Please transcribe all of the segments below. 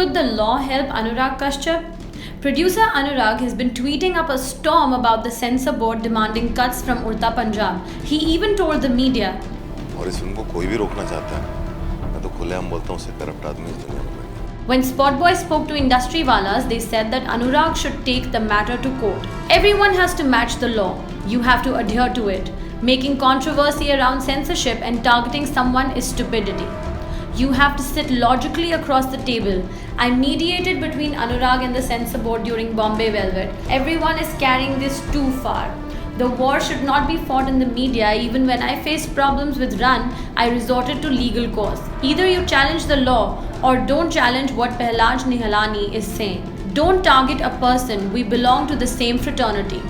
Could the law help Anurag Kashyap? Producer Anurag has been tweeting up a storm about the censor board demanding cuts from Urta Punjab. He even told the media, और इस film को कोई भी रोकना चाहता है, मैं तो खुलेआम बोलता हूँ उससे करप्ट आदमी इस दुनिया में नहीं। When Spotboy spoke to industry walas, they said that Anurag should take the matter to court. Everyone has to match the law. You have to adhere to it. Making controversy around censorship and targeting someone is stupidity. You have to sit logically across the table. I mediated between Anurag and the censor board during Bombay Velvet. Everyone is carrying this too far. The war should not be fought in the media. Even when I faced problems with Run, I resorted to legal cause. Either you challenge the law or don't challenge what Prahlad Nihalani is saying. Don't target a person. We belong to the same fraternity.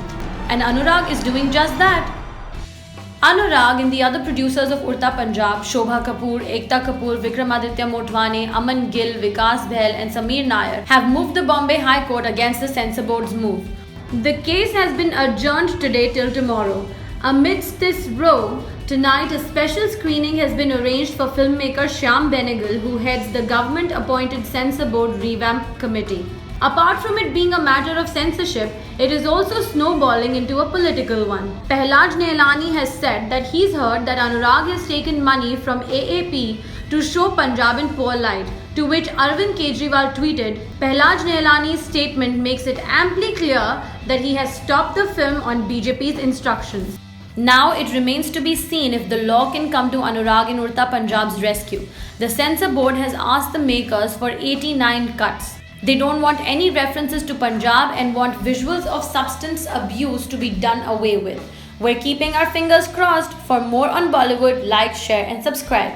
And Anurag is doing just that. Anurag and the other producers of Urta Punjab, Shobha Kapoor, Ekta Kapoor, Vikramaditya Motwane, Aman Gill, Vikas Behl and Sameer Nair have moved the Bombay High Court against the censor board's move. The case has been adjourned today till tomorrow. Amidst this row, tonight a special screening has been arranged for filmmaker Shyam Benegal, who heads the government-appointed censor board revamp committee. Apart from it being a matter of censorship, it is also snowballing into a political one. Prahlad Nihalani has said that he's heard that Anurag has taken money from AAP to show Punjab in poor light, to which Arvind Kejriwal tweeted, Prahlad Nihalani's statement makes it amply clear that he has stopped the film on BJP's instructions. Now it remains to be seen if the law can come to Anurag and Urta Punjab's rescue. The censor board has asked the makers for 89 cuts. They don't want any references to Punjab and want visuals of substance abuse to be done away with. We're keeping our fingers crossed. For more on Bollywood, like, share and subscribe.